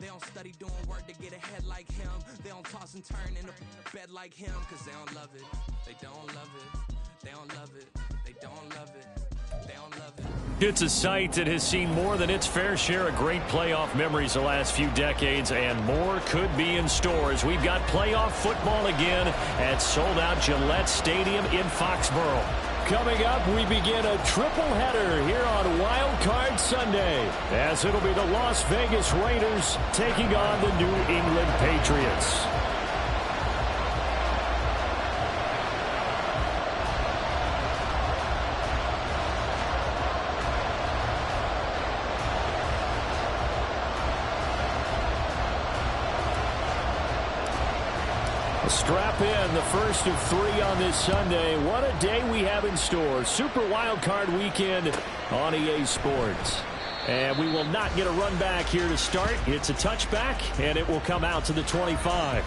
They don't study doing work to get ahead like him. They don't toss and turn in the bed like him. Cause they don't love it. They don't love it. They don't love it. They don't love it. They don't love it. It's a site that has seen more than its fair share of great playoff memories the last few decades, and more could be in store as we've got playoff football again at sold-out Gillette Stadium in Foxborough. Coming up, we begin a triple header here on Wildcard Sunday, as it'll be the Las Vegas Raiders taking on the New England Patriots. Strap in, the first of 3 on this Sunday. What a day we have in store. Super Wildcard Weekend on EA Sports. And we will not get a run back here to start. It's a touchback, and it will come out to the 25.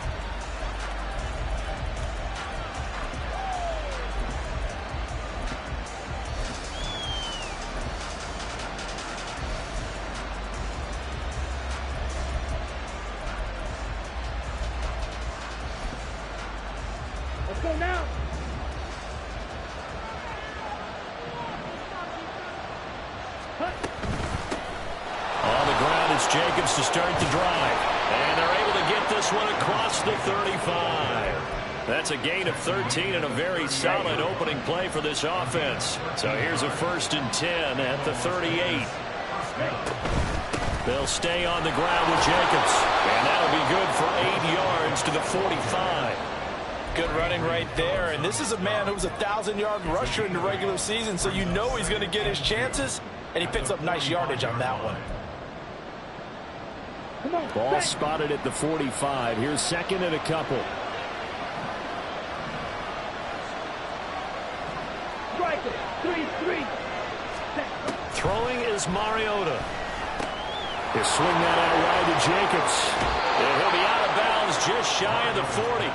Go now. On the ground, it's Jacobs to start the drive. And they're able to get this one across the 35. That's a gain of 13 and a very solid opening play for this offense. So here's a 1st and 10 at the 38. They'll stay on the ground with Jacobs. And that'll be good for 8 yards to the 45. Good running right there, and this is a man who was a 1,000-yard rusher in the regular season, so you know he's going to get his chances, and he picks up nice yardage on that one. Ball spotted at the 45. Here's 2nd and a couple. Strike it. 3-3. Throwing is Mariota. He'll swing that out wide to Jacobs. And he'll be out of bounds just shy of the 40.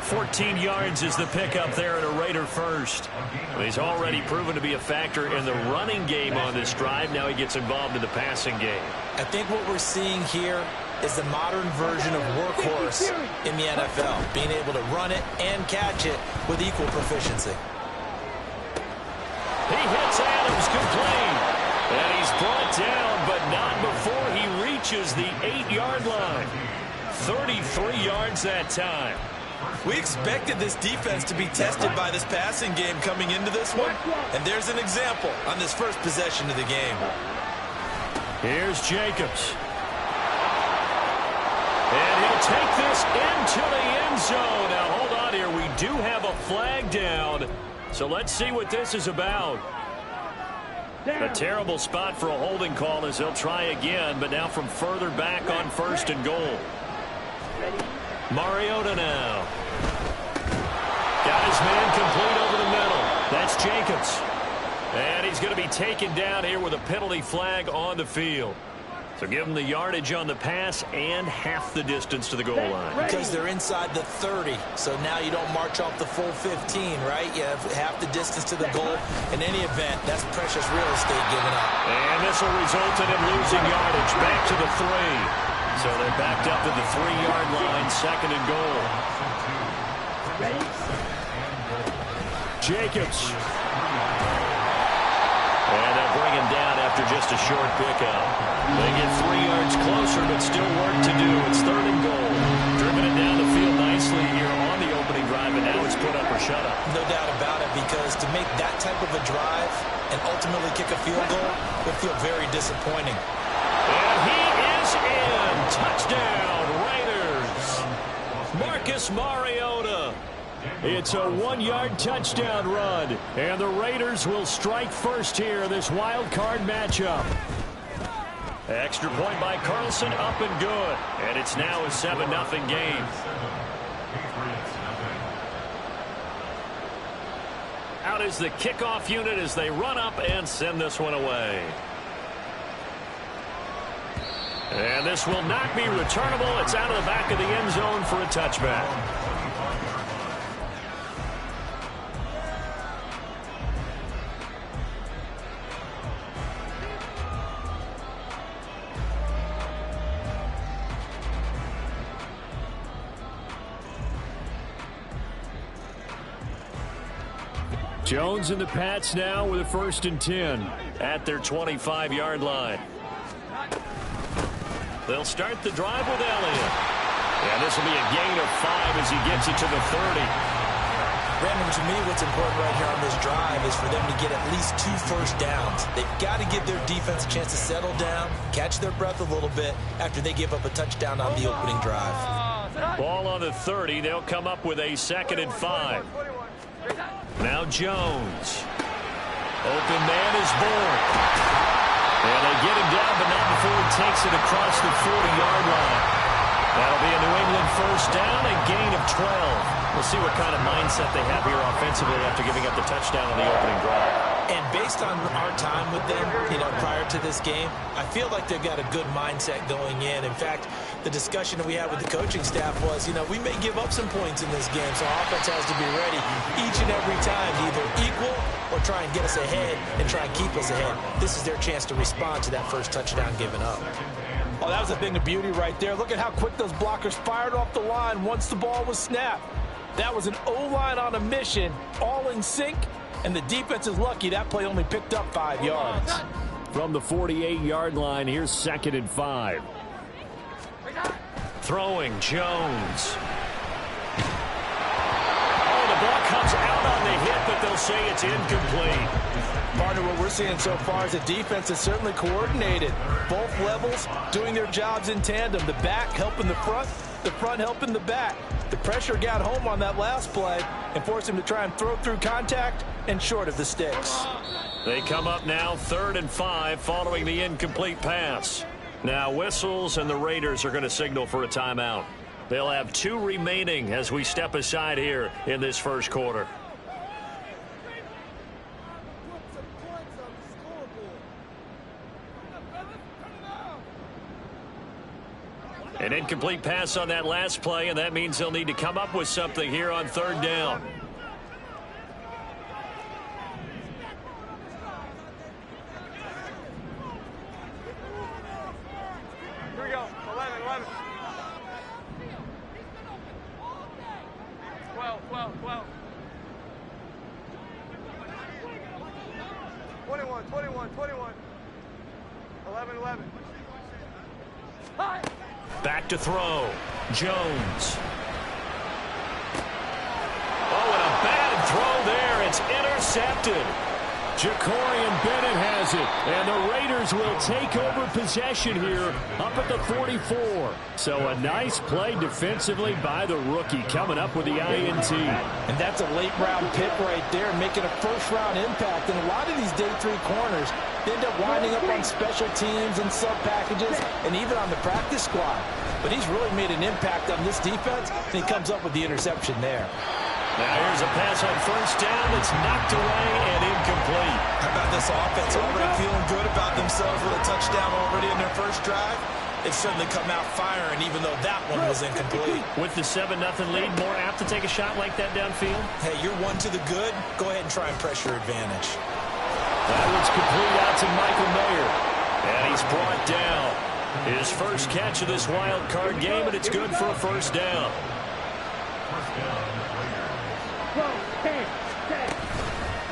14 yards is the pickup there at a Raider first. He's already proven to be a factor in the running game on this drive. Now he gets involved in the passing game. I think what we're seeing here is the modern version of workhorse in the NFL, being able to run it and catch it with equal proficiency. He hits Adams complete. And he's brought down, but not before he reaches the 8-yard line. 33 yards that time. We expected this defense to be tested by this passing game coming into this one, and there's an example on this first possession of the game. Here's Jacobs. And he'll take this into the end zone. Now, hold on here. We do have a flag down, so let's see what this is about. A terrible spot for a holding call as they'll try again, but now from further back on 1st and goal. Mariota now. Got his man complete over the middle. That's Jacobs. And he's going to be taken down here with a penalty flag on the field. So give him the yardage on the pass and half the distance to the goal line. Because they're inside the 30, so now you don't march off the full 15, right? You have half the distance to the goal. In any event, that's precious real estate given up. And this will result in him losing yardage back to the 3. So they're backed up to the 3-yard line, 2nd and goal. Jacobs. And they'll bring him down after just a short pickup. They get 3 yards closer, but still work to do. It's 3rd and goal. Driven it down the field nicely here on the opening drive, and now it's put up or shut up. No doubt about it, because to make that type of a drive and ultimately kick a field goal would feel very disappointing. And he is in. Touchdown, Raiders. Marcus Mariota. It's a 1-yard touchdown run, and the Raiders will strike first here in this wild card matchup. Extra point by Carlson, up and good, and it's now a 7-0 game. Out is the kickoff unit as they run up and send this one away. And this will not be returnable. It's out of the back of the end zone for a touchback. Jones and the Pats now with a 1st and 10 at their 25-yard line. They'll start the drive with Elliott. And this will be a gain of 5 as he gets it to the 30. Brandon, to me, what's important right here on this drive is for them to get at least 2 first downs. They've got to give their defense a chance to settle down, catch their breath a little bit after they give up a touchdown on the opening drive. Ball on the 30. They'll come up with a 2nd and 5. Now Jones. Open man is born. And they get him down, but not before he takes it across the 40-yard line. That'll be a New England 1st down, a gain of 12. We'll see what kind of mindset they have here offensively after giving up the touchdown on the opening drive. And based on our time with them, prior to this game, I feel like they've got a good mindset going in. In fact, the discussion that we had with the coaching staff was, we may give up some points in this game, so our offense has to be ready each and every time to either equal or try and get us ahead and try and keep us ahead. This is their chance to respond to that first touchdown given up. Oh, that was a thing of beauty right there. Look at how quick those blockers fired off the line once the ball was snapped. That was an O-line on a mission, all in sync, and the defense is lucky that play only picked up 5 yards. From the 48-yard line, here's 2nd and 5. Throwing, Jones. Oh, the ball comes out on the hit, but they'll say it's incomplete. Partner, what we're seeing so far is the defense is certainly coordinated. Both levels doing their jobs in tandem. The back helping the front helping the back. The pressure got home on that last play and forced him to try and throw through contact and short of the sticks. They come up now 3rd and 5 following the incomplete pass. Now whistles and the Raiders are going to signal for a timeout. They'll have 2 remaining as we step aside here in this first quarter. An incomplete pass on that last play, and that means they'll need to come up with something here on 3rd down. Here we go. 11. 12. 21. 11. Hi. Back to throw. Jones. Oh, and a bad throw there. It's intercepted. Jacorian Bennett has it, and the Raiders will take over possession here up at the 44. So a nice play defensively by the rookie coming up with the INT. And that's a late-round pick right there, making a first-round impact. And a lot of these day 3 corners end up winding up on special teams and sub-packages and even on the practice squad. But he's really made an impact on this defense, and he comes up with the interception there. Now here's a pass on 1st down. It's knocked away and incomplete. How about this offense already feeling good about themselves with a touchdown already in their first drive? It's certainly come out firing, even though that one was incomplete. With the 7-0 lead, more apt to take a shot like that downfield? Hey, you're 1 to the good. Go ahead and try and press your advantage. That one's complete out to Michael Mayer. And he's brought down. His first catch of this wild card game, and it's good for a 1st down.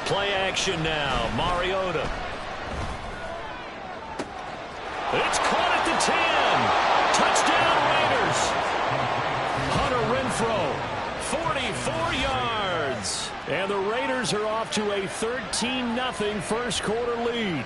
Play action now. Mariota. It's caught at the 10. Touchdown Raiders. Hunter Renfrow, 44 yards. And the Raiders are off to a 13-0 first quarter lead.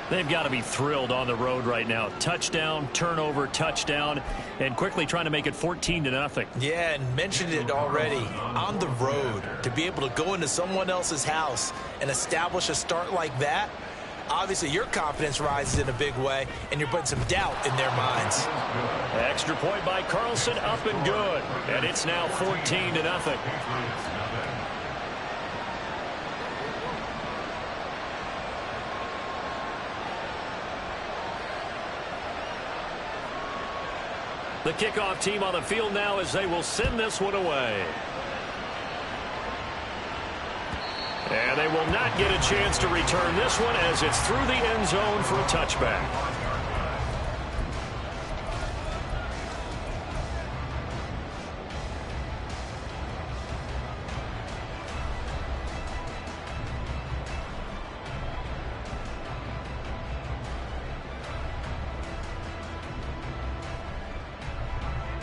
They've got to be thrilled on the road right now. Touchdown, turnover, touchdown, and quickly trying to make it 14-0. Yeah, and mentioned it already. On the road, to be able to go into someone else's house and establish a start like that, obviously your confidence rises in a big way, and you're putting some doubt in their minds. Extra point by Carlson, up and good. And it's now 14-0. The kickoff team on the field now as they will send this one away. And they will not get a chance to return this one as it's through the end zone for a touchback.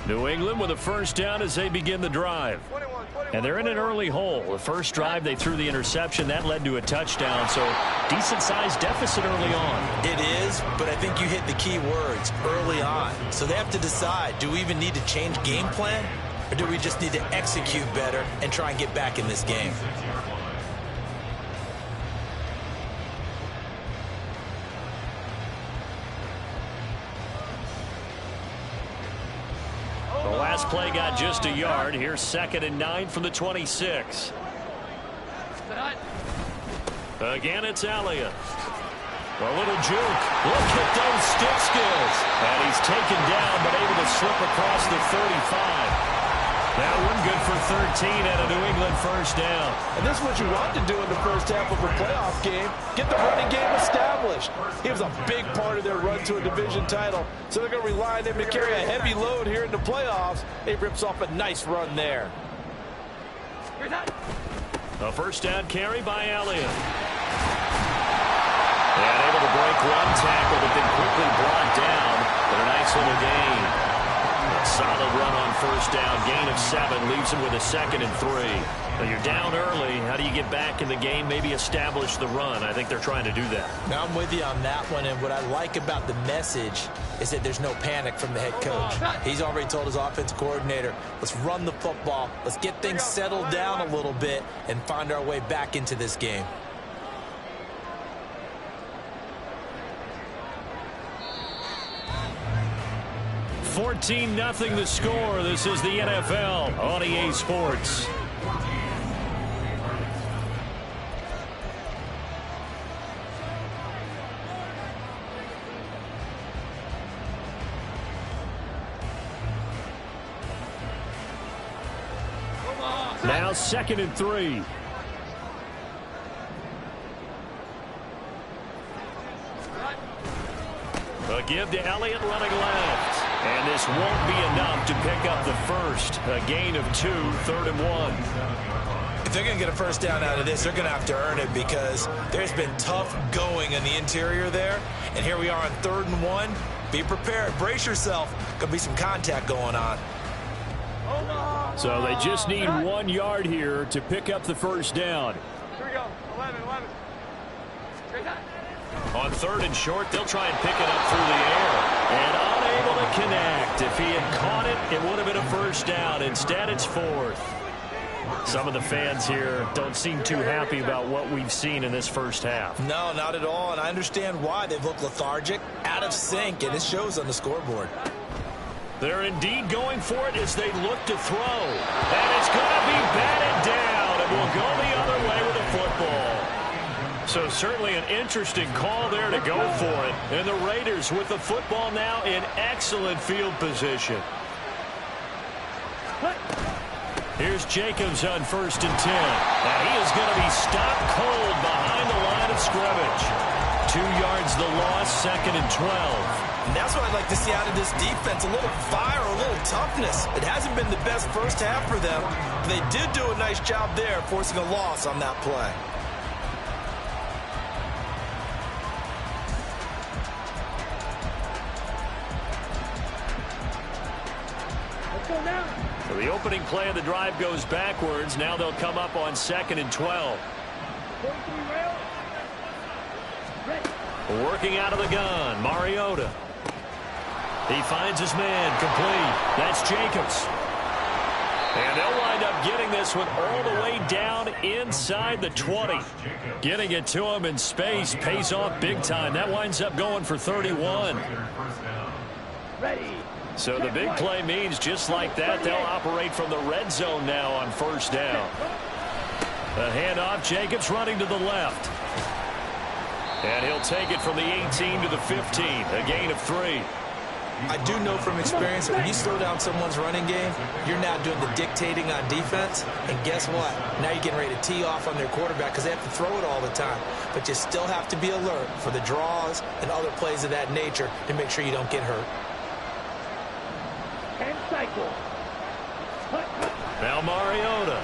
New England with a first down as they begin the drive. And they're in an early hole. The first drive, they threw the interception. That led to a touchdown, so decent-sized deficit early on. It is, but I think you hit the key words, early on. So they have to decide, do we even need to change game plan, or do we just need to execute better and try and get back in this game? The last play got just a yard. Here's 2nd and 9 from the 26. Again, it's Elliott. A little juke. Look at those stick skills. And he's taken down, but able to slip across the 35. That one good for 13 and a New England first down. And this is what you want to do in the first half of a playoff game. Get the running game established. He was a big part of their run to a division title. So they're going to rely on him to carry a heavy load here in the playoffs. He rips off a nice run there. A first down carry by Elliott. And able to break one tackle, but then quickly brought down. But a nice little gain. A solid run on first down. Gain of 7 leaves him with a 2nd and 3. Now you're down early. How do you get back in the game? Maybe establish the run. I think they're trying to do that. Now I'm with you on that one, and what I like about the message is that there's no panic from the head coach. He's already told his offensive coordinator, let's run the football, let's get things settled down a little bit and find our way back into this game. $14-0 the score. This is the NFL on EA Sports. Now 2nd and 3. A give to Elliott running left. And this won't be enough to pick up the first. A gain of 2, 3rd and 1. If they're going to get a first down out of this, they're going to have to earn it because there's been tough going in the interior there. And here we are on 3rd and 1. Be prepared. Brace yourself. Going to be some contact going on. So they just need 1 yard here to pick up the first down. Here we go. 11. On 3rd and short, they'll try and pick it up through the air. And unable to connect. If he had caught it, it would have been a first down. Instead, it's 4th. Some of the fans here don't seem too happy about what we've seen in this first half. No, not at all. And I understand why. They've looked lethargic, out of sync, and it shows on the scoreboard. They're indeed going for it as they look to throw. And it's going to be batted down. And will go the other way with the football. So certainly an interesting call there to go for it. And the Raiders with the football now in excellent field position. Here's Jacobs on 1st and 10. And he is going to be stopped cold behind the line of scrimmage. 2 yards the loss, 2nd and 12. And that's what I'd like to see out of this defense. A little fire, a little toughness. It hasn't been the best first half for them. But they did do a nice job there, forcing a loss on that play. So the opening play of the drive goes backwards. Now they'll come up on 2nd and 12. Working out of the gun, Mariota. He finds his man, complete. That's Jacobs. And they'll wind up getting this one all the way down inside the 20. Getting it to him in space pays off big time. That winds up going for 31. So the big play means just like that, they'll operate from the red zone now on first down. A handoff, Jacobs running to the left. And he'll take it from the 18 to the 15, a gain of 3. I do know from experience that when you slow down someone's running game, you're now doing the dictating on defense. And guess what? Now you're getting ready to tee off on their quarterback because they have to throw it all the time. But you still have to be alert for the draws and other plays of that nature to make sure you don't get hurt. And cycle. Now Mariota.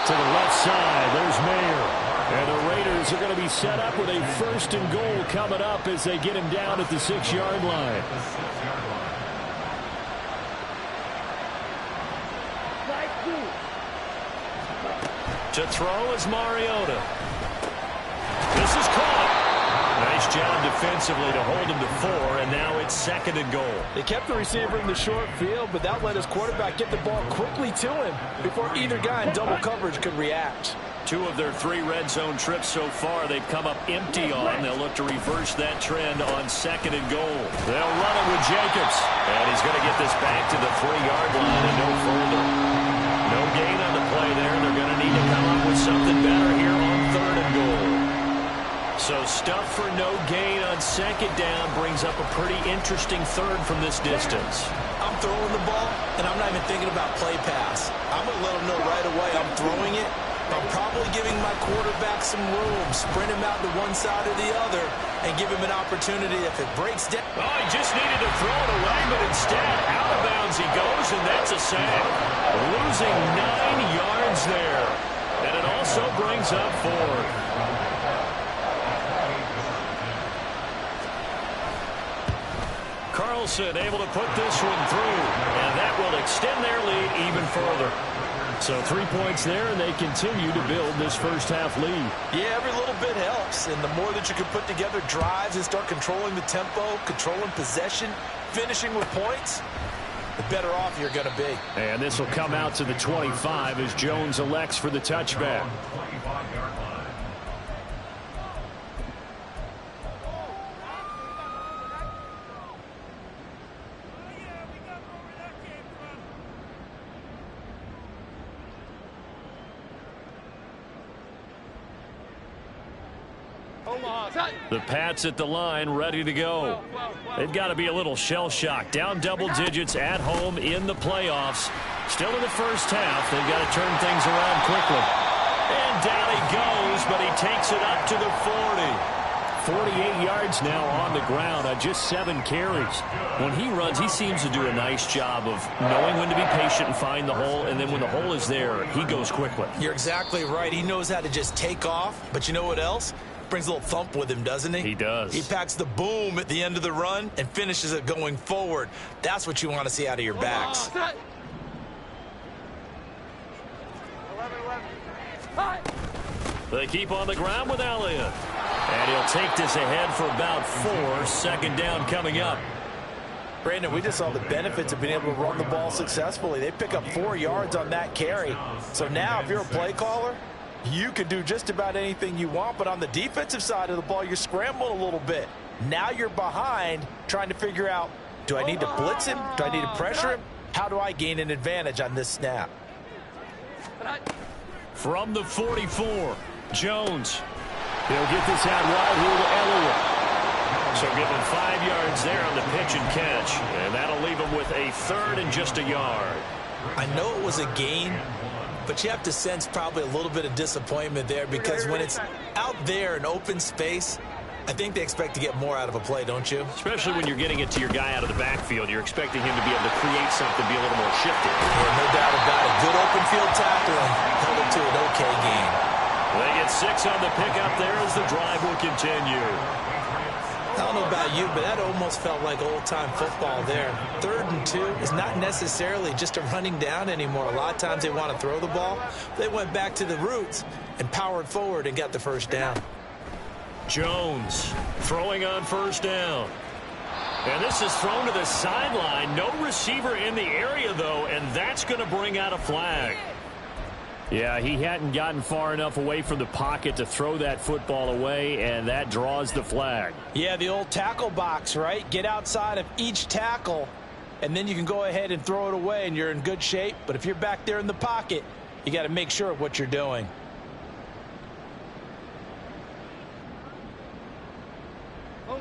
To the left side, there's Mayer. And the Raiders are going to be set up with a 1st and goal coming up as they get him down at the 6-yard line. To throw is Mariota. This is caught. Nice job defensively to hold him to 4, and now it's 2nd and goal. They kept the receiver in the short field, but that let his quarterback get the ball quickly to him before either guy in double coverage could react. 2 of their 3 red zone trips so far they've come up empty on. They'll look to reverse that trend on 2nd and goal. They'll run it with Jacobs, and he's going to get this back to the 3-yard line and no further. No gain on the play there. They're going to need to come up with something better here on 3rd and goal. So stuff for no gain on 2nd down brings up a pretty interesting 3rd from this distance. I'm throwing the ball, and I'm not even thinking about play pass. I'm going to let him know right away I'm throwing it. I'm probably giving my quarterback some room, sprint him out to one side or the other, and give him an opportunity if it breaks down. Oh, he just needed to throw it away, but instead, out of bounds he goes, and that's a sack. Losing 9 yards there. And it also brings up 4th. Carlson able to put this one through, and that will extend their lead even further. So 3 points there, and they continue to build this first-half lead. Yeah, every little bit helps, and the more that you can put together drives and start controlling the tempo, controlling possession, finishing with points, the better off you're going to be. And this will come out to the 25 as Jones elects for the touchback. The Pats at the line, ready to go. They've got to be a little shell-shocked. Down double digits at home in the playoffs. Still in the first half. They've got to turn things around quickly. And down he goes, but he takes it up to the 40. 48 yards now on the ground on just 7 carries. When he runs, he seems to do a nice job of knowing when to be patient and find the hole, and then when the hole is there, he goes quickly. You're exactly right. He knows how to just take off, but you know what else? Brings a little thump with him, doesn't he? He does. He packs the boom at the end of the run and finishes it going forward. That's what you want to see out of your backs. 11-11. They keep on the ground with Elliott. And he'll take this ahead for about 4. 2nd down coming up. Brandon, we just saw the benefits of being able to run the ball successfully. They pick up 4 yards on that carry. So now if you're a play caller, you can do just about anything you want, but on the defensive side of the ball, you're scrambling a little bit. Now you're behind trying to figure out, do I need to blitz him? Do I need to pressure him? How do I gain an advantage on this snap? From the 44, Jones. He'll get this out wide here to Elliott. So give him 5 yards there on the pitch and catch, and that'll leave him with a 3rd and just a yard. I know it was a gain, but you have to sense probably a little bit of disappointment there because when it's out there in open space, I think they expect to get more out of a play, don't you? Especially when you're getting it to your guy out of the backfield. You're expecting him to be able to create something, be a little more shifty. Yeah, no doubt about it. Good open field tackling. Held it to an okay gain. They get 6 on the pickup there as the drive will continue. I don't know about you, but that almost felt like old-time football there. 3rd and 2 is not necessarily just a running down anymore. A lot of times they want to throw the ball. They went back to the roots and powered forward and got the 1st down. Jones throwing on 1st down. And this is thrown to the sideline. No receiver in the area, though, and that's going to bring out a flag. Yeah, he hadn't gotten far enough away from the pocket to throw that football away, and that draws the flag. Yeah, the old tackle box, right? Get outside of each tackle, and then you can go ahead and throw it away, and you're in good shape. But if you're back there in the pocket, you got to make sure of what you're doing.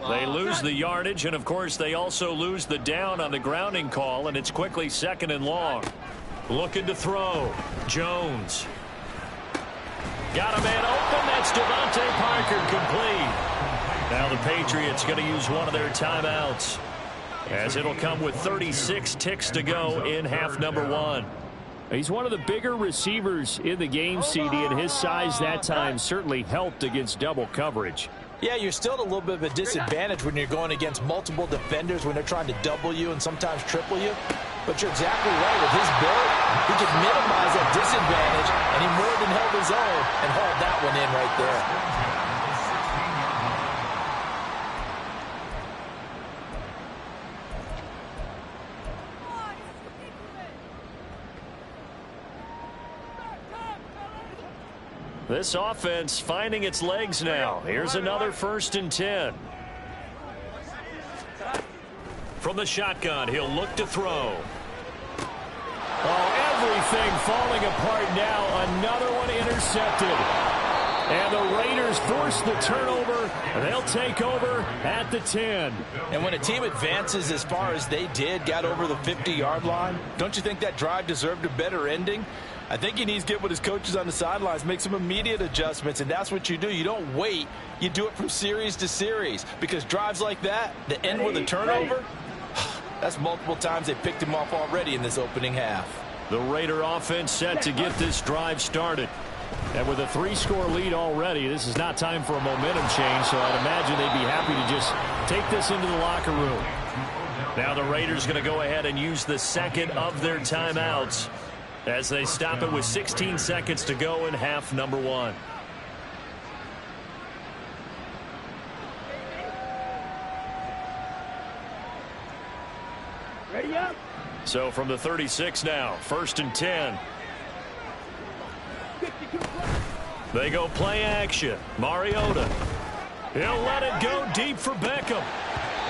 They lose the yardage, and, of course, they also lose the down on the grounding call, and it's quickly 2nd and long. Looking to throw. Jones. Got a man open. That's Devontae Parker complete. Now the Patriots going to use one of their timeouts, as it'll come with 36 ticks to go in half number 1. He's one of the bigger receivers in the game, CD, and his size that time certainly helped against double coverage. Yeah, you're still at a little bit of a disadvantage when you're going against multiple defenders when they're trying to double you and sometimes triple you. But you're exactly right. With his build, he could minimize that disadvantage, and he more than held his own and hauled that one in right there. This offense finding its legs now. Here's another 1st and 10. From the shotgun, he'll look to throw. Oh, everything falling apart now. Another one intercepted. And the Raiders force the turnover. They'll take over at the 10. And when a team advances as far as they did, got over the 50-yard line, don't you think that drive deserved a better ending? I think he needs to get with his coaches on the sidelines, make some immediate adjustments, and that's what you do. You don't wait. You do it from series to series, because drives like that end with a turnover, that's multiple times they picked him off already in this opening half. The Raider offense set to get this drive started. And with a 3-score lead already, this is not time for a momentum change, so I'd imagine they'd be happy to just take this into the locker room. Now the Raiders going to go ahead and use the second of their timeouts as they stop it with 16 seconds to go in half number 1. Ready up. So from the 36 now, 1st and 10. They go play action. Mariota. He'll let it go deep for Beckham.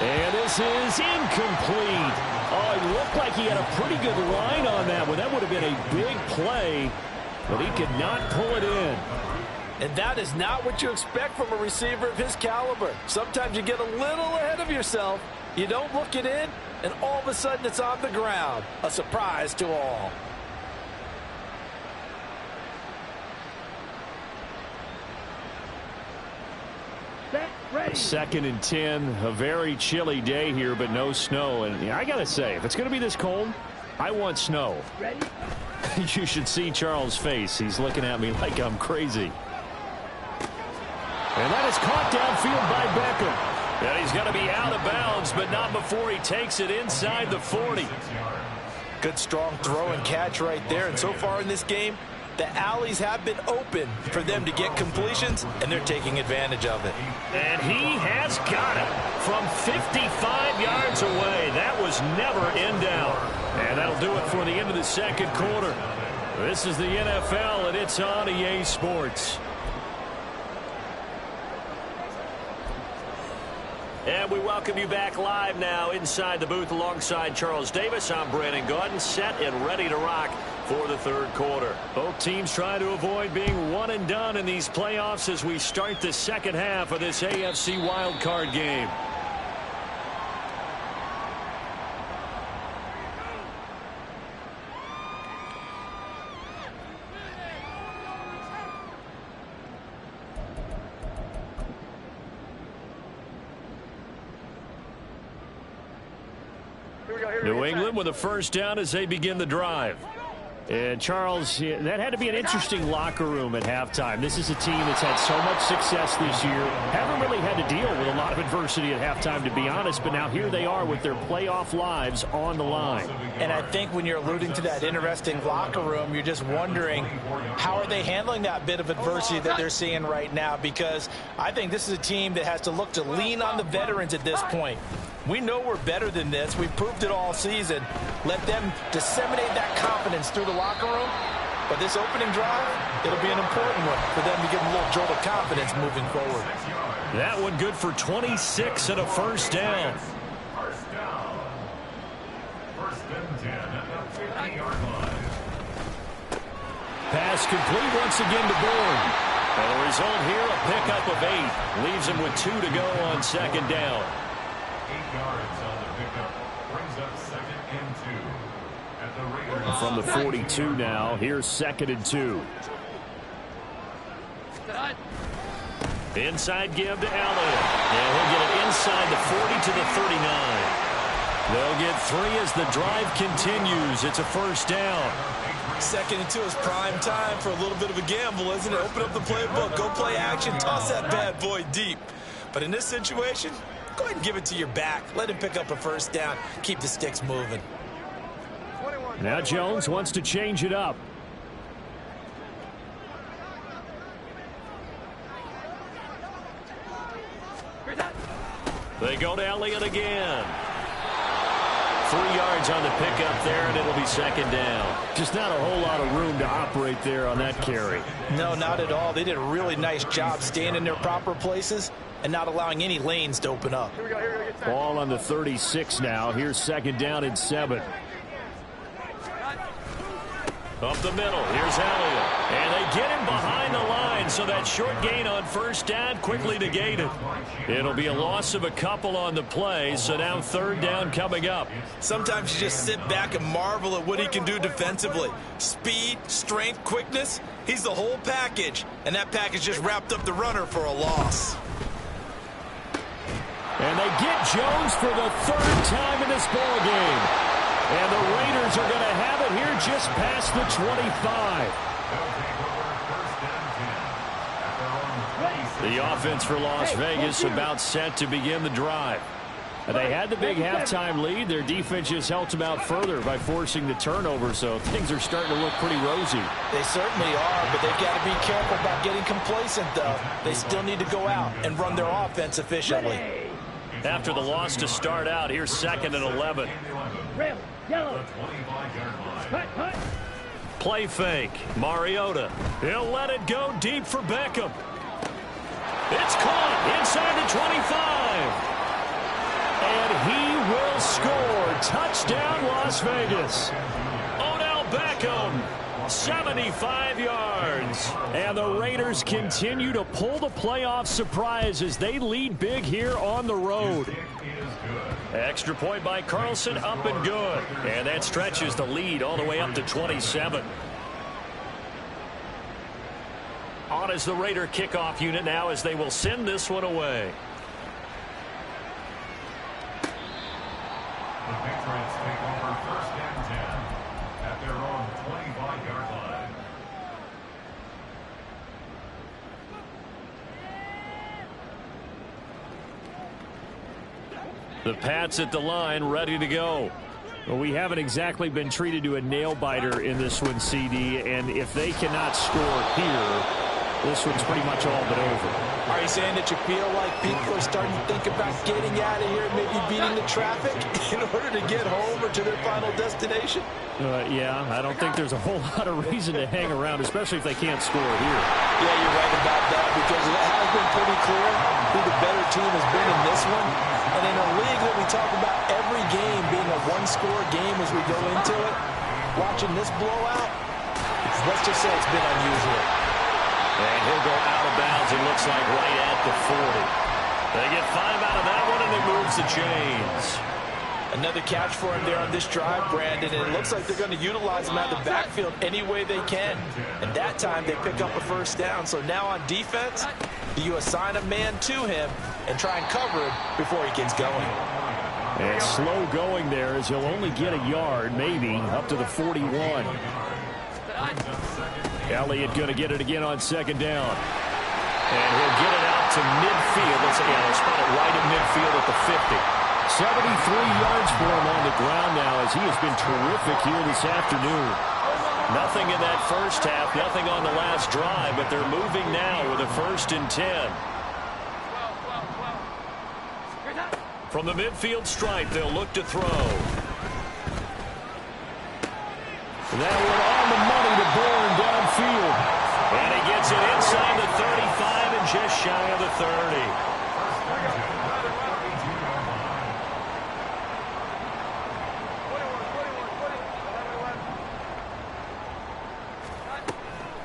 And this is incomplete. Oh, it looked like he had a pretty good line on that one. That would have been a big play, but he could not pull it in. And that is not what you expect from a receiver of his caliber. Sometimes you get a little ahead of yourself. You don't look it in, and all of a sudden it's on the ground. A surprise to all. Ready. 2nd and 10, a very chilly day here, but no snow. And I got to say, if it's going to be this cold, I want snow. Ready. You should see Charles' face. He's looking at me like I'm crazy. And that is caught downfield by Beckham. And he's going to be out of bounds, but not before he takes it inside the 40. Good strong throw and catch right there. And so far in this game, the alleys have been open for them to get completions, and they're taking advantage of it. And he has got it from 55 yards away. That was never in doubt. And that'll do it for the end of the second quarter. This is the NFL, and it's on EA Sports. And we welcome you back live now inside the booth alongside Charles Davis. I'm Brandon Gaudin, set and ready to rock for the third quarter. Both teams trying to avoid being one and done in these playoffs as we start the second half of this AFC Wildcard game. New England with a first down as they begin the drive. And Charles, that had to be an interesting locker room at halftime. This is a team that's had so much success this year. Haven't really had to deal with a lot of adversity at halftime, to be honest. But now here they are with their playoff lives on the line. And I think when you're alluding to that interesting locker room, you're just wondering how are they handling that bit of adversity that they're seeing right now? Because I think this is a team that has to look to lean on the veterans at this point. We know we're better than this. We've proved it all season. Let them disseminate that confidence through the locker room. But this opening drive, it'll be an important one for them to give them a little jolt of confidence moving forward. That one good for 26 and a first down. First down. 1st and 10 at the 50-yard line. Pass complete once again to Bourne. And the result here, a pickup of 8. Leaves him with 2 to go on second down. 8 yards on the pickup. Brings up 2nd and 2. At the Raiders. From the 42 now, here's 2nd and 2. Inside give to Elliott. And he'll get it inside the 40 to the 39. They'll get 3 as the drive continues. It's a first down. Second and 2 is prime time for a little bit of a gamble, isn't it? Open up the playbook, go play action, toss that bad boy deep. But in this situation, go ahead and give it to your back. Let him pick up a first down. Keep the sticks moving. Now Jones wants to change it up. They go to Elliott again. 3 yards on the pickup there, and it'll be second down. Just not a whole lot of room to operate there on that carry. No, not at all. They did a really nice job staying in their proper places and not allowing any lanes to open up. Here we go. Ball on the 36 now. Here's second down and 7. Up the middle, here's Elliott. And they get him behind the line, so that short gain on first down quickly negated. It'll be a loss of a couple on the play, so now third down coming up. Sometimes you just sit back and marvel at what he can do defensively. Speed, strength, quickness, he's the whole package. And that package just wrapped up the runner for a loss. And they get Jones for the third time in this ball game. And the Raiders are going to have it here just past the 25. The offense for Las Vegas about set to begin the drive. And they had the big halftime lead. Their defense just helped them out further by forcing the turnover, so things are starting to look pretty rosy. They certainly are, but they've got to be careful about getting complacent, though. They still need to go out and run their offense efficiently. After the loss to start out, here's second and 11. Red, yellow. Play fake. Mariota. He'll let it go deep for Beckham. It's caught inside the 25. And he will score. Touchdown, Las Vegas. Odell Beckham. 75 yards. And the Raiders continue to pull the playoff surprise as they lead big here on the road. Extra point by Carlson, up and good. And that stretches the lead all the way up to 27. On is the Raider kickoff unit now as they will send this one away. The Patriots take over first and 10 at their own 25-yard line. The Pats at the line, ready to go. Well, we haven't exactly been treated to a nail-biter in this one, CD, and if they cannot score here, this one's pretty much all but over. Are you saying that you feel like people are starting to think about getting out of here, maybe beating the traffic in order to get home or to their final destination? Yeah, I don't think there's a whole lot of reason to hang around, especially if they can't score here. Yeah, you're right about that, because it has been pretty clear who the better team has been in this one. And in a league that we talk about every game being a one-score game as we go into it, watching this blowout, let's just say it's been unusual. And he'll go out of bounds, it looks like right at the 40. They get 5 out of that one, and it moves the chains. Another catch for him there on this drive, Brandon, and it looks like they're going to utilize him out of the backfield any way they can. And that time they pick up a first down. So now on defense, you assign a man to him and try and cover him before he gets going. And slow going there as he'll only get a yard, maybe, up to the 41. Elliott going to get it again on second down. And he'll get it out to midfield. Let's spot it right in midfield at the 50. 73 yards for him on the ground now as he has been terrific here this afternoon. Nothing in that first half, nothing on the last drive, but they're moving now with a 1st and 10. From the midfield stripe, they'll look to throw. That one on the money to Bourne downfield. And he gets it inside the 35 and just shy of the 30.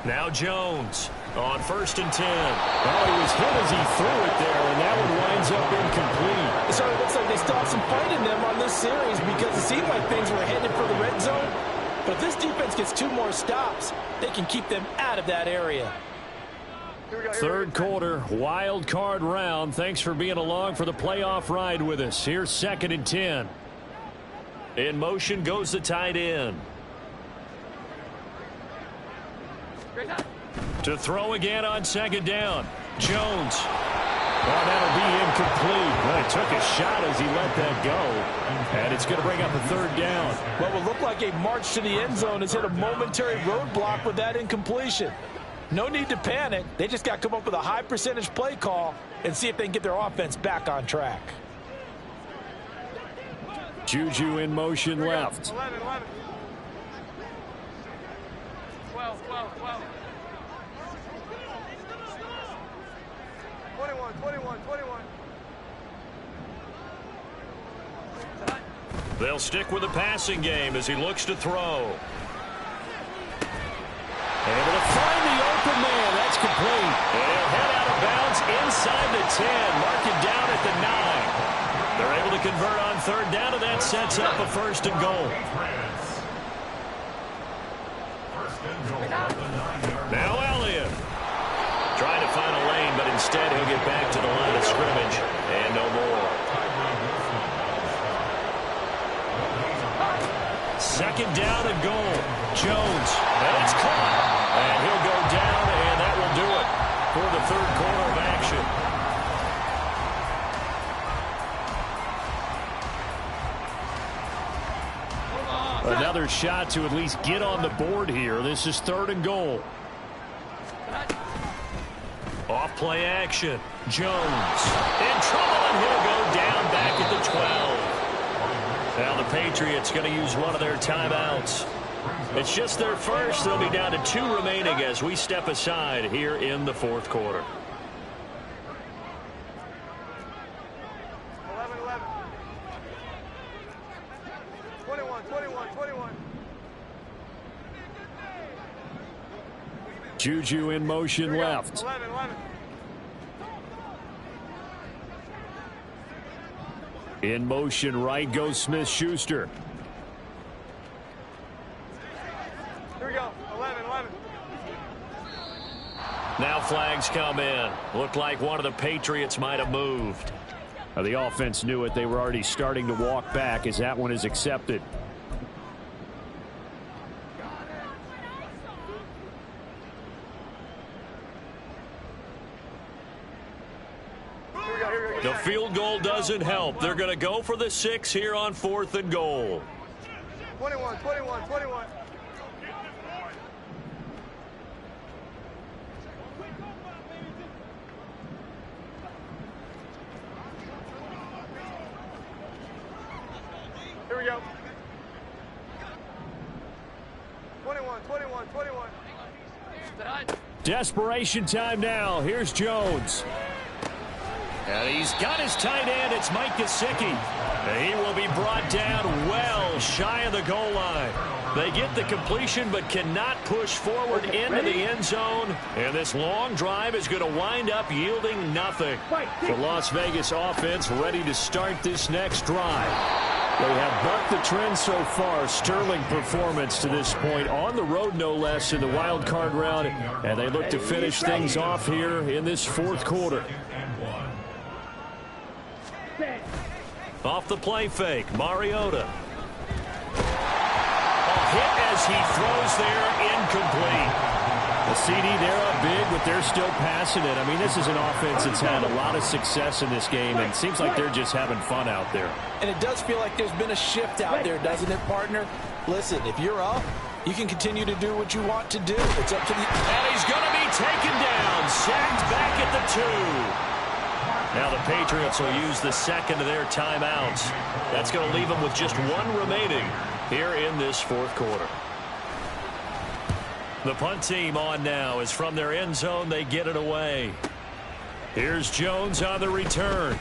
Now Jones on 1st and 10. Oh, he was hit as he threw it there, and that one winds up incomplete. So it looks like they still have some fight in them on this series because it seemed like things were headed for the red zone. But if this defense gets 2 more stops, they can keep them out of that area. Third quarter, wild card round. Thanks for being along for the playoff ride with us. Here's 2nd and 10. In motion goes the tight end. To throw again on second down. Jones. Oh, that'll be incomplete. Well, he took a shot as he let that go. And it's going to bring up a third down. What would look like a march to the end zone has hit a momentary roadblock with that incompletion. No need to panic. They just got to come up with a high percentage play call and see if they can get their offense back on track. Juju in motion left. 11, 11. 12, 12, 12. 21, 21, 21. They'll stick with the passing game as he looks to throw. Able to find the open man. That's complete. And he'll head out of bounds inside the 10. Mark it down at the 9. They're able to convert on third down, and that sets up a first and goal. Now Elliott. Trying to find a lane, but instead he'll get back to the line of scrimmage. And no more. Second down and goal. Jones. And it's caught. And he'll go down, and that will do it for the third quarter of action. Another shot to at least get on the board here. This is third and goal. Off play action. Jones in trouble, and he'll go down back at the 12. Now the Patriots going to use one of their timeouts. It's just their first. They'll be down to 2 remaining as we step aside here in the fourth quarter. 11, 11. 21, 21, 21. Juju in motion left. 11, 11. In motion right goes Smith-Schuster. Here we go. 11, 11. Now flags come in. Looked like one of the Patriots might have moved. Now the offense knew it. They were already starting to walk back as that one is accepted. The field goal doesn't help. They're going to go for the 6 here on 4th and goal. 21, 21, 21. Here we go. 21, 21, 21. Desperation time now. Here's Jones. And he's got his tight end. It's Mike Gesicki. He will be brought down well shy of the goal line. They get the completion but cannot push forward into the end zone. And this long drive is going to wind up yielding nothing. The Las Vegas offense ready to start this next drive. They have bucked the trend so far. Sterling performance to this point on the road, no less, in the wild card round. And they look to finish things off here in this fourth quarter. Off the play fake, Mariota. A hit as he throws there, incomplete. The CD, they're up big, but they're still passing it. I mean, this is an offense that's had a lot of success in this game, and it seems like they're just having fun out there. And it does feel like there's been a shift out there, doesn't it, partner? Listen, if you're up, you can continue to do what you want to do. It's up to the... And he's going to be taken down, sacked back at the 2. Now the Patriots will use the second of their timeouts. That's going to leave them with just 1 remaining here in this fourth quarter. The punt team on now is from their end zone. They get it away. Here's Jones on the return.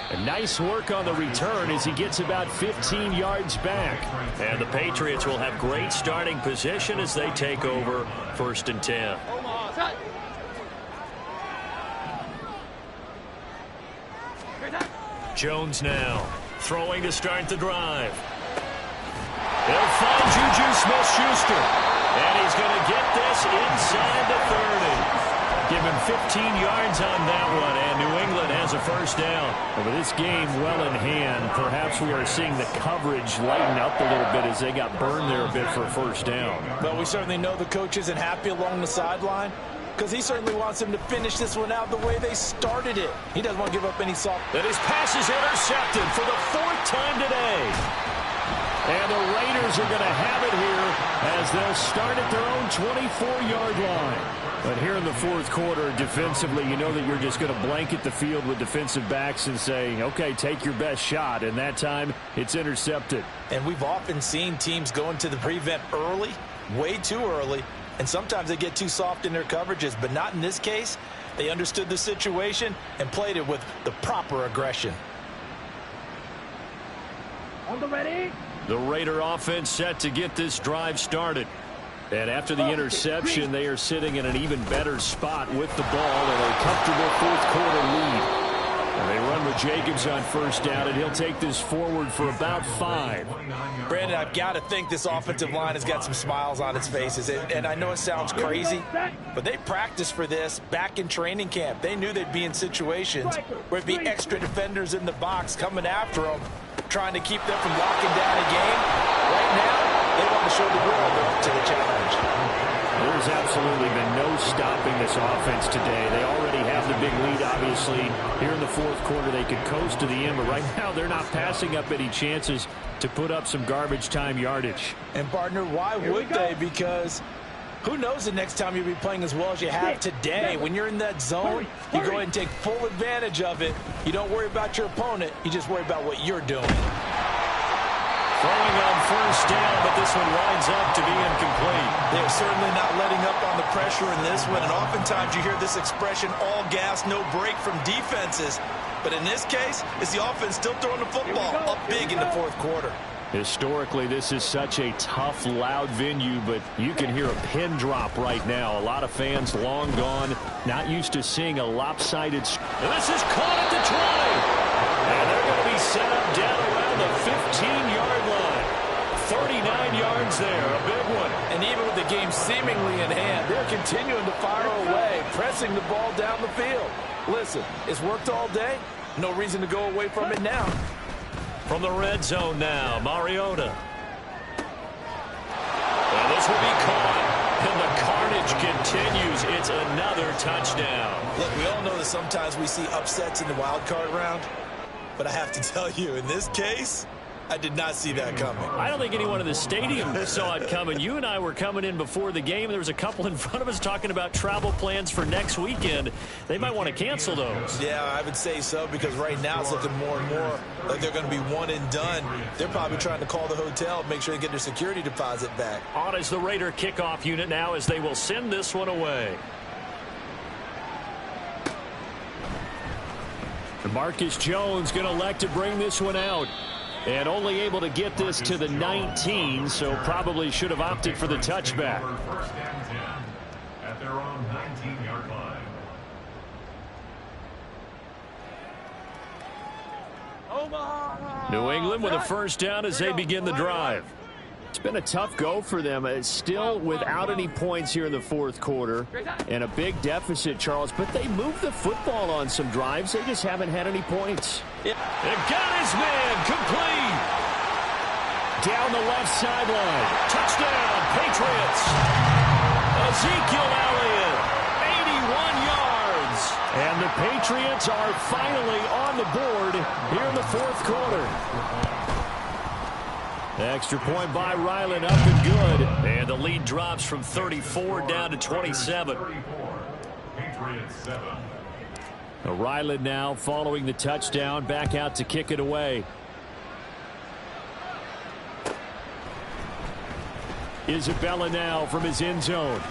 And nice work on the return as he gets about 15 yards back. And the Patriots will have great starting position as they take over 1st and 10. Jones now throwing to start the drive. He'll find Juju Smith-Schuster. And he's going to get this inside the 30. Give him 15 yards on that one, and New England has has a first down. With this game well in hand, perhaps we are seeing the coverage lighten up a little bit as they got burned there a bit for a first down. Well, we certainly know the coach isn't happy along the sideline because he certainly wants them to finish this one out the way they started it. He doesn't want to give up any soft. And his pass is intercepted for the 4th time today. And the Raiders are going to have it here as they'll start at their own 24-yard line. But here in the 4th quarter, defensively, you know that you're just going to blanket the field with defensive backs and say, okay, take your best shot. And that time, it's intercepted. And we've often seen teams go into the prevent early, way too early, and sometimes they get too soft in their coverages. But not in this case. They understood the situation and played it with the proper aggression. On the ready. The Raider offense set to get this drive started. And after the interception, they are sitting in an even better spot with the ball and a comfortable 4th quarter lead. And they run with Jacobs on first down, and he'll take this forward for about 5. Brandon, I've got to think this offensive line has got some smiles on its faces. And I know it sounds crazy, but they practiced for this back in training camp. They knew they'd be in situations where it'd be extra defenders in the box coming after them, trying to keep them from locking down a game. Right now, they want to show the world they're up to the challenge. There's absolutely been no stopping this offense today. They already have the big lead, obviously. Here in the 4th quarter, they could coast to the end, but right now they're not passing up any chances to put up some garbage time yardage. And, partner, why would they? Because who knows the next time you'll be playing as well as you have today. When you're in that zone, you go ahead and take full advantage of it. You don't worry about your opponent. You just worry about what you're doing. Throwing on first down, but this one winds up to be incomplete. They're certainly not letting up on the pressure in this one, and oftentimes you hear this expression, all gas, no break from defenses. But in this case, it's the offense still throwing the football up big in the 4th quarter. Historically, this is such a tough, loud venue, but you can hear a pin drop right now. A lot of fans long gone, not used to seeing a lopsided. And this is caught at the 20. And they're going to be set up down around the 15-yard line. 39 yards there, a big one. And even with the game seemingly in hand, they're continuing to fire away, pressing the ball down the field. Listen, it's worked all day. No reason to go away from it now. From the red zone now, Mariota. And this will be caught. And the carnage continues. It's another touchdown. Look, we all know that sometimes we see upsets in the wild card round. But I have to tell you, in this case, I did not see that coming. I don't think anyone in the stadium saw it coming. You and I were coming in before the game. There was a couple in front of us talking about travel plans for next weekend. They might want to cancel those. Yeah, I would say so, because right now it's looking more and more like they're going to be one and done. They're probably trying to call the hotel and make sure they get their security deposit back. On is the Raider kickoff unit now as they will send this one away. Marcus Jones going to elect to bring this one out. And only able to get this to the 19, so probably should have opted for the touchback. First and 10 at their own 19-yard line. New England with a first down as they begin the drive. It's been a tough go for them. It's still without any points here in the 4th quarter and a big deficit, Charles, but they moved the football on some drives. They just haven't had any points. Yeah. They've got his man complete. Down the left sideline. Touchdown, Patriots. Ezekiel Elliott, 81 yards. And the Patriots are finally on the board here in the 4th quarter. Extra point by Ryland, up and good. And the lead drops from 34 down to 27. 34, Patriots 7. Ryland now following the touchdown, back out to kick it away. Isabella now from his end zone.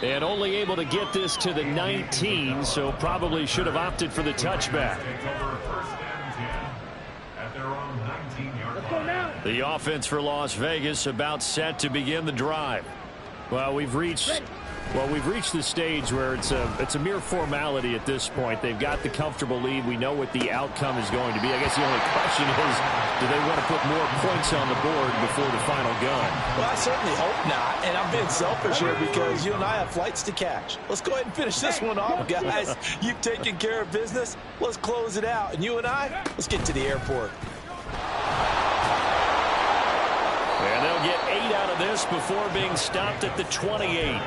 And only able to get this to the 19, so probably should have opted for the touchback. The offense for Las Vegas about set to begin the drive. Well, we've reached Well, we've reached the stage where it's a mere formality at this point. They've got the comfortable lead. We know what the outcome is going to be. I guess the only question is, do they want to put more points on the board before the final gun? Well, I certainly hope not, and I'm being selfish here because you and I have flights to catch. Let's go ahead and finish this one off, guys. You've taken care of business. Let's close it out. And you and I, let's get to the airport. And they'll get 8 out of this before being stopped at the 28.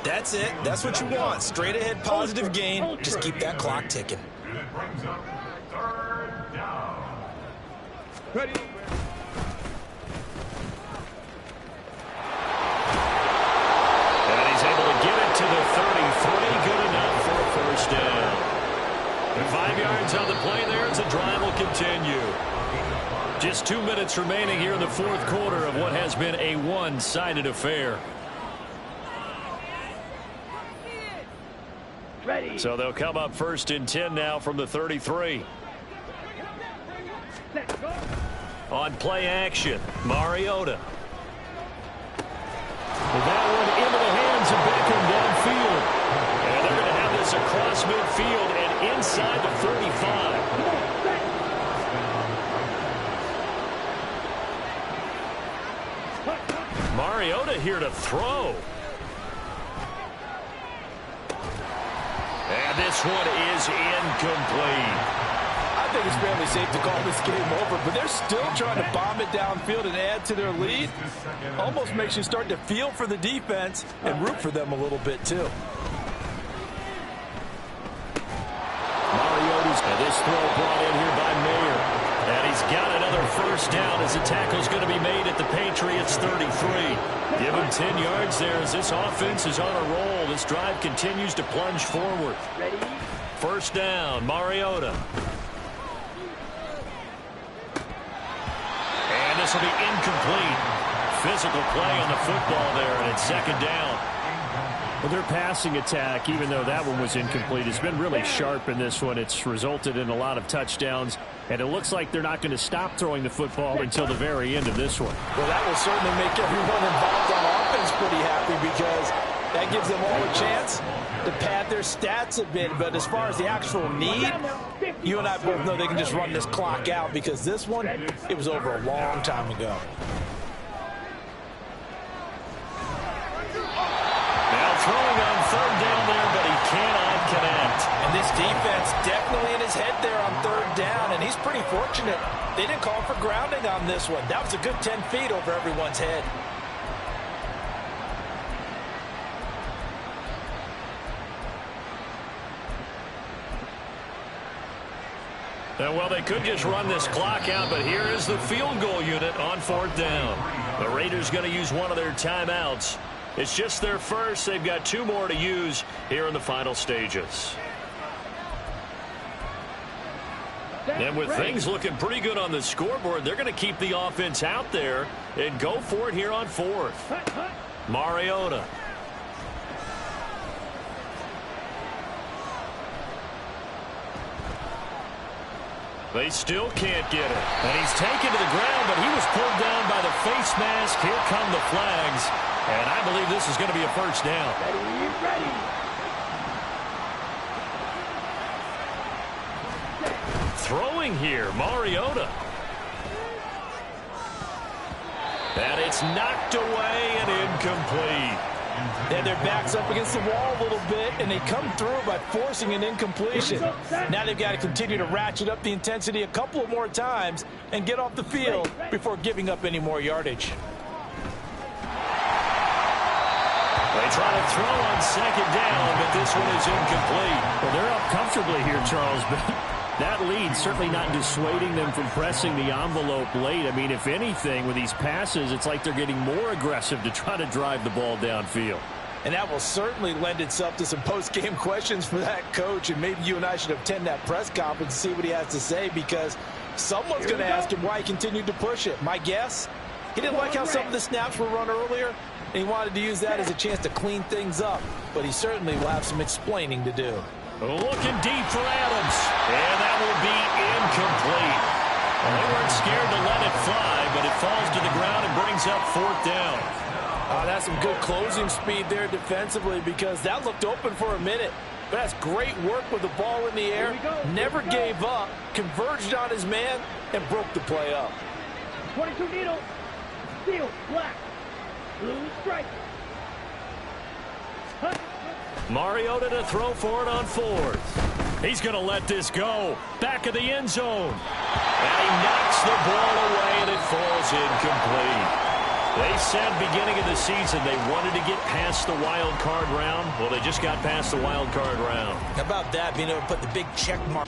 That's it. That's what you want. Straight ahead positive gain. Just keep that clock ticking. And it brings up 3rd down. Ready. And he's able to get it to the 33. Good enough for a first down. And 5 yards on the play there as the drive will continue. Just 2 minutes remaining here in the 4th quarter of what has been a one-sided affair. Ready. So they'll come up 1st and 10 now from the 33. Let's go. On play action, Mariota. And that one into the hands of Beckham downfield. And they're going to have this across midfield and inside the 45. Mariota here to throw. And this one is incomplete. I think it's fairly safe to call this game over, but they're still trying to bomb it downfield and add to their lead. Almost makes you start to feel for the defense and root for them a little bit, too. Mariota's and this throw brought in here by Mayer. And he's got another first down as the tackle's going to be made at the Patriots 33. Give him 10 yards there as this offense is on a roll. This drive continues to plunge forward. Ready. First down, Mariota. And this will be incomplete. Physical play on the football there, and it's 2nd down. Well, their passing attack, even though that one was incomplete, has been really sharp in this one. It's resulted in a lot of touchdowns, and it looks like they're not going to stop throwing the football until the very end of this one. Well, that will certainly make everyone involved on offense pretty happy because that gives them all a chance to pad their stats a bit. But as far as the actual need, you and I both know they can just run this clock out because this one, it was over a long time ago. Throwing on 3rd down there, but he cannot connect. And this defense definitely in his head there on 3rd down, and he's pretty fortunate. They didn't call for grounding on this one. That was a good 10 feet over everyone's head. Well, they could just run this clock out, but here is the field goal unit on 4th down. The Raiders going to use one of their timeouts. It's just their first. They've got 2 more to use here in the final stages. And with things looking pretty good on the scoreboard, they're going to keep the offense out there and go for it here on 4th. Mariota. They still can't get it. And he's taken to the ground, but he was pulled down by the face mask. Here come the flags. And I believe this is going to be a first down. Ready. Throwing here, Mariota. And it's knocked away and incomplete. And their back's up against the wall a little bit, and they come through by forcing an incompletion. Now they've got to continue to ratchet up the intensity a couple of more times and get off the field before giving up any more yardage. They try to throw on 2nd down, but this one is incomplete. Well, they're up comfortably here, Charles, but that lead certainly not dissuading them from pressing the envelope late. I mean, if anything, with these passes, it's like they're getting more aggressive to try to drive the ball downfield. And that will certainly lend itself to some post-game questions for that coach, and maybe you and I should attend that press conference and see what he has to say, because someone's going to ask him why he continued to push it. My guess, he didn't like how some of the snaps were run earlier, and he wanted to use that as a chance to clean things up, but he certainly will have some explaining to do. Looking deep for Adams, and that will be incomplete. Well, they weren't scared to let it fly, but it falls to the ground and brings up 4th down. Oh, that's some good closing speed there defensively because that looked open for a minute. But that's great work with the ball in the air. Never gave up, converged on his man, and broke the play up. 22 needles. Steel, black. Blue stripe. Mariota to throw for it on fourth. He's going to let this go. Back of the end zone. And he knocks the ball away, and it falls incomplete. They said beginning of the season they wanted to get past the wild card round. Well, they just got past the wild card round. How about that, being able to put the big check mark